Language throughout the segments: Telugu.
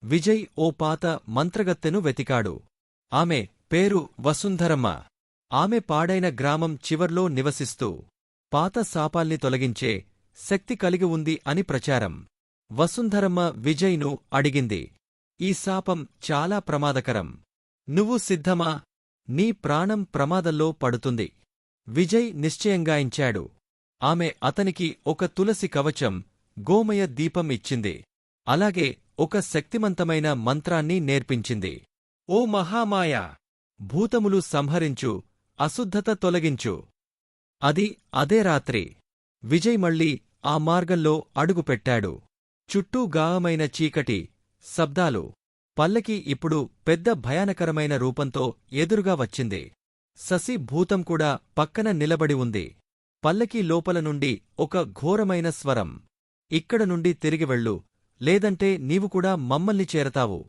విజయ్ ఓ పాత మంత్రగత్తెను వెతికాడు. ఆమె పేరు వసుంధరమ్మ. ఆమె పాడైన గ్రామం చివర్లో నివసిస్తూ పాత శాపాల్ని తొలగించే శక్తి కలిగి ఉంది అని ప్రచారం. వసుంధరమ్మ విజయ్ను అడిగింది, ఈ శాపం చాలా ప్రమాదకరం. నువ్వు సిద్ధమా? నీ ప్రాణం ప్రమాదంలో పడుతుంది. విజయ్ నిశ్చయంగాయించాడు. ఆమె అతనికి ఒక తులసి కవచం, గోమయ దీపం ఇచ్చింది. అలాగే ఒక శక్తిమంతమైన మంత్రాన్ని నేర్పించింది. ఓ మహామాయ! భూతములు సంహరించు, అశుద్ధత తొలగించు. అదే రాత్రి విజయ్ మళ్ళీ ఆ మార్గంలో అడుగుపెట్టాడు. చుట్టూ గాఢమైన చీకటి, శబ్దాలు. పల్లకి ఇప్పుడు పెద్ద భయానకరమైన రూపంతో ఎదురుగా వచ్చింది. శశి భూతం కూడా పక్కన నిలబడి ఉంది. పల్లకి లోపల నుండి ఒక ఘోరమైన స్వరం, ఇక్కడ నుండి తిరిగి వెళ్ళు, లేదంటే నీవు కూడా మమ్మల్ని చేరతావు.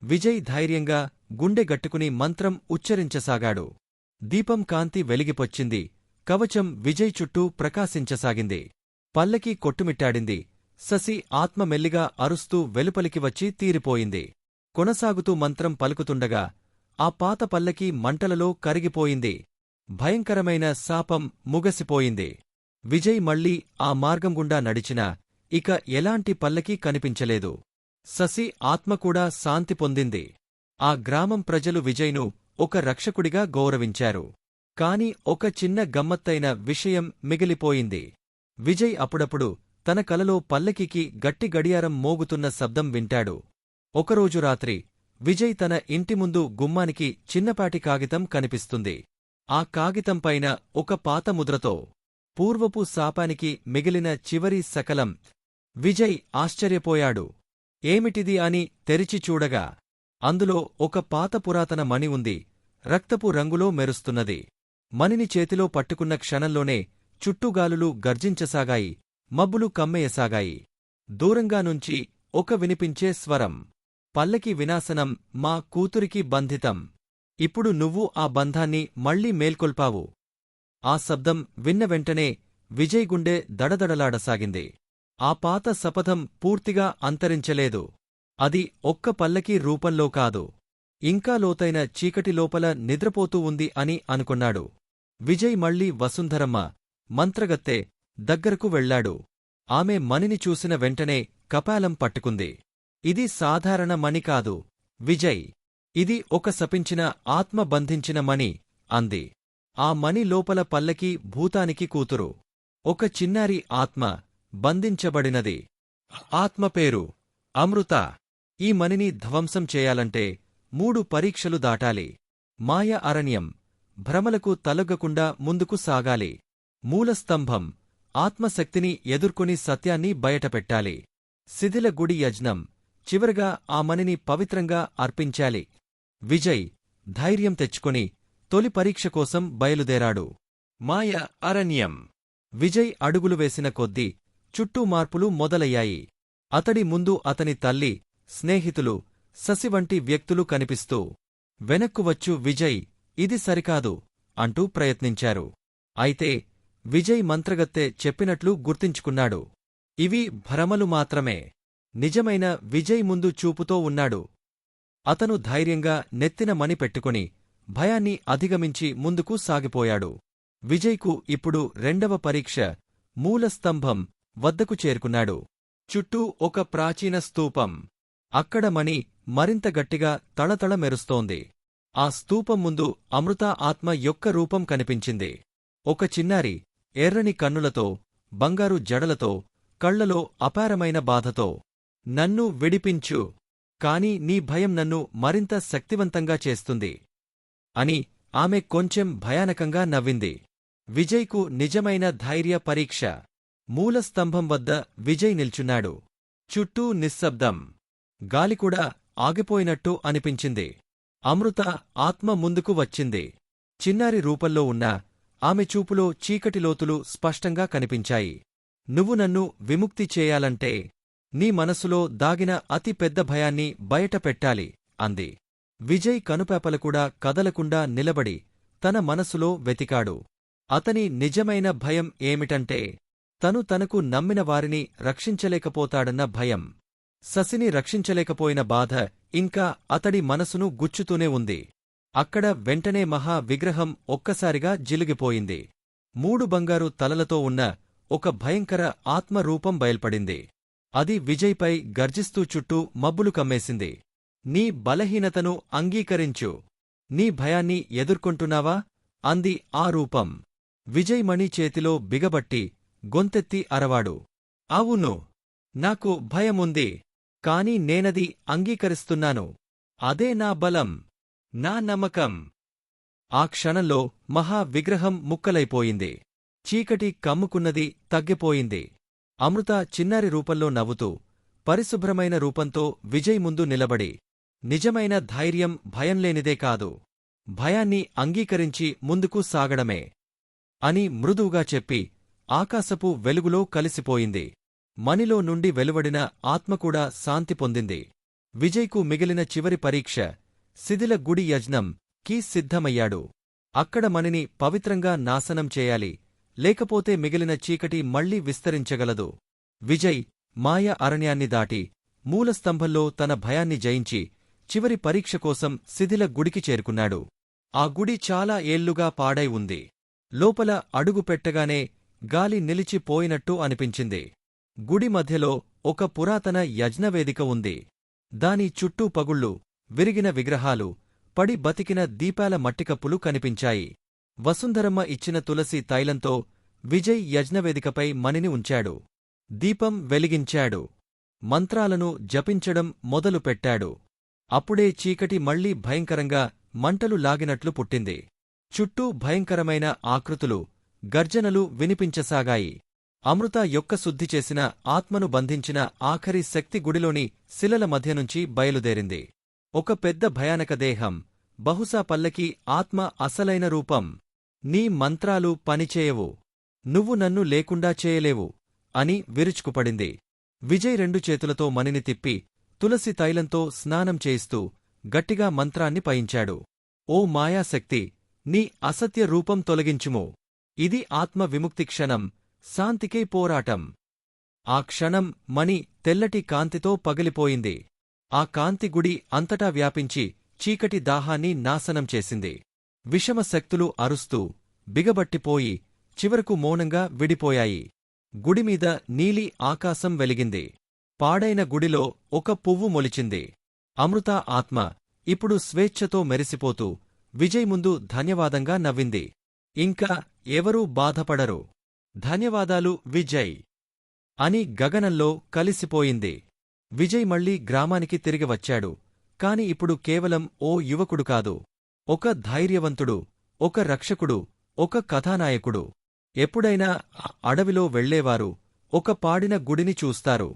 విజయ్ ధైర్యంగా గుండె గట్టుకుని మంత్రం ఉచ్చరించసాగాడు. దీపం కాంతి వెలిగిపొచ్చింది. కవచం విజయ్ చుట్టూ ప్రకాశించసాగింది. పల్లకి కొట్టుమిట్టాడింది. శశి ఆత్మ మెల్లిగా అరుస్తూ వెలుపలికి వచ్చి తీరిపోయింది. కొనసాగుతూ మంత్రం పలుకుతుండగా ఆ పాత పల్లకి మంటలలో కరిగిపోయింది. భయంకరమైన శాపం ముగసిపోయింది. విజయ్ మళ్ళీ ఆ మార్గంగుండా నడిచినా ఇక ఎలాంటి పల్లకీ కనిపించలేదు. శశి ఆత్మకూడా శాంతి పొందింది. ఆ గ్రామం ప్రజలు విజయ్ను ఒక రక్షకుడిగా గౌరవించారు. కాని ఒక చిన్న గమ్మత్తైన విషయం మిగిలిపోయింది. విజయ్ అప్పుడప్పుడు తన కలలో పల్లకికి గట్టి గడియారం మోగుతున్న శబ్దం వింటాడు. ఒకరోజు రాత్రి విజయ్ తన ఇంటి ముందు గుమ్మానికి చిన్నపాటి కాగితం కనిపిస్తుంది. ఆ కాగితంపైన ఒక పాత ముద్రతో పూర్వపు శాపానికి మిగిలిన చివరి శకలం. విజయ్ ఆశ్చర్యపోయాడు. ఏమిటిది అని తెరిచి చూడగా అందులో ఒక పాత పురాతన మణి ఉంది. రక్తపు రంగులో మెరుస్తున్నది. మణిని చేతిలో పట్టుకున్న క్షణంలోనే చుట్టూగాలులు గర్జించసాగాయి. మబ్బులు కమ్మేయసాగాయి. దూరంగా నుంచి ఒక వినిపించే స్వరం, పల్లకి వినాశనం మా కూతురికి బంధితం. ఇప్పుడు నువ్వు ఆ బంధాన్ని మళ్లీ మేల్కొల్పావు. ఆ శబ్దం విన్న వెంటనే విజయ్ గుండె దడదడలాడసాగింది. ఆ పాత శపథం పూర్తిగా అంతరించలేదు. అది ఒక్క పల్లకీ రూపంలో కాదు, ఇంకా లోతైన చీకటి లోపల నిద్రపోతూ ఉంది అని అనుకున్నాడు. విజయ్ మళ్లీ వసుంధరమ్మ, మంత్రగత్తె దగ్గరకు వెళ్లాడు. ఆమె మణిని చూసిన వెంటనే కపాలం పట్టుకుంది. ఇది సాధారణ మణి కాదు విజయ్, ఇది ఒక శపించిన ఆత్మ బంధించిన మణి అంది. ఆ మణి లోపల పల్లకి భూతానికి కూతురు, ఒక చిన్నారి ఆత్మ బంధించబడినది. ఆత్మ పేరు అమృత. ఈ మణిని ధ్వంసం చేయాలంటే 3 పరీక్షలు దాటాలి. మాయ అరణ్యం, భ్రమలకు తలొగ్గకుండా ముందుకు సాగాలి. మూలస్తంభం, ఆత్మశక్తిని ఎదుర్కొని సత్యాన్ని బయటపెట్టాలి. శిథిల గుడి యజ్ఞం, చివరగా ఆ మణిని పవిత్రంగా అర్పించాలి. విజయ్ ధైర్యం తెచ్చుకొని తొలి పరీక్ష కోసం బయలుదేరాడు. మాయ అరణ్యం. విజయ్ అడుగులు వేసిన కొద్దీ చుట్టూ మార్పులు మొదలయ్యాయి. అతడి ముందు అతని తల్లి, స్నేహితులు, శశి వంటి వ్యక్తులు కనిపిస్తూ వెనక్కు వచ్చు విజయ్, ఇది సరికాదు అంటూ ప్రయత్నించారు. అయితే విజయ్ మంత్రగత్తె చెప్పినట్లు గుర్తించుకున్నాడు. ఇవి భ్రమలు మాత్రమే. నిజమైన విజయ్ ముందు చూపుతో ఉన్నాడు. అతను ధైర్యంగా నెత్తిన మణి పెట్టుకుని భయాన్ని అధిగమించి ముందుకు సాగిపోయాడు. విజయ్కు ఇప్పుడు 2వ పరీక్ష, మూలస్తంభం వద్దకు చేరుకున్నాడు. చుట్టూ ఒక ప్రాచీన స్తూపం. అక్కడ మణి మరింత గట్టిగా తళతళ మెరుస్తోంది. ఆ స్తూపం ముందు అమృత ఆత్మ యొక్క రూపం కనిపించింది. ఒక చిన్నారి, ఎర్రని కన్నులతో, బంగారు జడలతో, కళ్లలో అపారమైన బాధతో. నన్ను విడిపించు, కాని నీ భయం నన్ను మరింత శక్తివంతంగా చేస్తుంది అని ఆమె కొంచెం భయానకంగా నవ్వింది. విజయ్కు నిజమైన ధైర్య పరీక్ష. మూలస్తంభం వద్ద విజయ్ నిల్చున్నాడు. చుట్టూ నిశ్శబ్దం. గాలికూడా ఆగిపోయినట్టు అనిపించింది. అమృత ఆత్మ ముందుకు వచ్చింది. చిన్నారి రూపంలో ఉన్న ఆమె చూపులో చీకటిలోతులు స్పష్టంగా కనిపించాయి. నువ్వు నన్ను విముక్తి చేయాలంటే నీ మనసులో దాగిన అతి పెద్ద భయాన్ని బయట పెట్టాలి అంది. విజయ్ కనుపాపలకూడా కదలకుండా నిలబడి తన మనసులో వెతికాడు. అతని నిజమైన భయం ఏమిటంటే తను తనకు నమ్మిన వారిని రక్షించలేకపోతాడన్న భయం. శశిని రక్షించలేకపోయిన బాధ ఇంకా అతడి మనసును గుచ్చుతూనే ఉంది. అక్కడ వెంటనే మహా విగ్రహం ఒక్కసారిగా జిలుగిపోయింది. 3 బంగారు తలలతో ఉన్న ఒక భయంకర ఆత్మరూపం బయల్పడింది. అది విజయ్పై గర్జిస్తూ చుట్టూ మబ్బులు కమ్మేసింది. నీ బలహీనతను అంగీకరించు. నీ భయాన్ని ఎదుర్కొంటున్నావా? అంది ఆ రూపం. విజయ్ మణి చేతిలో బిగబట్టి గొంతెత్తి అరవాడు. అవును, నాకు భయముంది. కాని నేనది అంగీకరిస్తున్నాను. అదే నా బలం, నా నమ్మకం. ఆ క్షణంలో మహా విగ్రహం ముక్కలైపోయింది. చీకటి కమ్ముకున్నది, తగ్గిపోయింది. అమృత చిన్నారి రూపంలో నవ్వుతూ, పరిశుభ్రమైన రూపంతో విజయ్ ముందు నిలబడి, నిజమైన ధైర్యం భయంలేనిదే కాదు, భయాన్ని అంగీకరించి ముందుకు సాగడమే అని మృదువుగా చెప్పి ఆకాశపు వెలుగులో కలిసిపోయింది. మణిలో నుండి వెలువడిన ఆత్మకూడా శాంతి పొందింది. విజయ్కు మిగిలిన చివరి పరీక్ష శిథిల గుడి యజ్ఞం కి సిద్ధమయ్యాడు. అక్కడ మణిని పవిత్రంగా నాశనం చేయాలి, లేకపోతే మిగిలిన చీకటి మళ్లీ విస్తరించగలదు. విజయ్ మాయ అరణ్యాన్ని దాటి మూలస్తంభంలో తన భయాన్ని జయించి చివరి పరీక్ష కోసం శిథిల గుడికి చేరుకున్నాడు. ఆ గుడి చాలా ఏళ్లుగా పాడై ఉంది. లోపల అడుగు పెట్టగానే గాలి నిలిచిపోయినట్టు అనిపించింది. గుడి మధ్యలో ఒక పురాతన యజ్ఞవేదిక ఉంది. దాని చుట్టూ పగుళ్ళు, విరిగిన విగ్రహాలు, పడి బతికిన దీపాల మట్టికప్పులు కనిపించాయి. వసుంధరమ్మ ఇచ్చిన తులసి తైలంతో విజయ్ యజ్ఞవేదికపై మణిని ఉంచాడు. దీపం వెలిగించాడు. మంత్రాలను జపించడం మొదలుపెట్టాడు. అప్పుడే చీకటి మళ్లీ భయంకరంగా మంటలు లాగినట్లు పుట్టింది. చుట్టూ భయంకరమైన ఆకృతులు, గర్జనలు వినిపించసాగాయి. అమృత యొక్క శుద్ధి చేసిన ఆత్మను బంధించిన ఆఖరి శక్తి గుడిలోని శిలల మధ్యనుంచి బయలుదేరింది. ఒక పెద్ద భయానక దేహం, బహుశా పల్లకి ఆత్మ అసలైన రూపం. నీ మంత్రాలు పనిచేయవు, నువ్వు నన్ను లేకుండా చేయలేవు అని విరుచుకుపడింది. విజయ్ 2 చేతులతో మణిని తిప్పి తులసి తైలంతో స్నానం చేయిస్తూ గట్టిగా మంత్రాన్ని పయించాడు. ఓ మాయాశక్తి, నీ అసత్య రూపం తొలగించుము. ఇది ఆత్మ విముక్తి క్షణం, శాంతికై పోరాటం. ఆ క్షణం మణి తెల్లటి కాంతితో పగిలిపోయింది. ఆ కాంతి గుడి అంతటా వ్యాపించి చీకటి దాహాన్ని నాశనం చేసింది. విషమ శక్తులు అరుస్తూ, బిగబట్టిపోయి చివరకు మౌనంగా విడిపోయాయి. గుడిమీద నీలి ఆకాశం వెలిగింది. పాడైన గుడిలో ఒక పువ్వు మొలిచింది. అమృత ఆత్మ ఇప్పుడు స్వేచ్ఛతో మెరిసిపోతూ విజయ్ ముందు ధన్యవాదంగా నవ్వింది. ఇంకా ఎవరూ బాధపడరు. ధన్యవాదాలు విజయ్ అని గగనంలో కలిసిపోయింది. విజయ్ మళ్లీ గ్రామానికి తిరిగి వచ్చాడు. కాని ఇప్పుడు కేవలం ఓ యువకుడు కాదు, ఒక ధైర్యవంతుడు, ఒక రక్షకుడు, ఒక కథానాయకుడు. ఎప్పుడైనా అడవిలో వెళ్లేవారు ఒక పాడిన గుడిని చూస్తారు.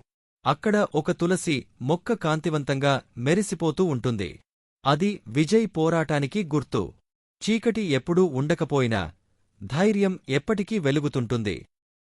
అక్కడ ఒక తులసి మొక్క కాంతివంతంగా మెరిసిపోతూ ఉంటుంది. అది విజయ్ పోరాటానికి గుర్తు. చీకటి ఎప్పుడూ ఉండకపోయినా ధైర్యం ఎప్పటికీ వెలుగుతుంటుంది.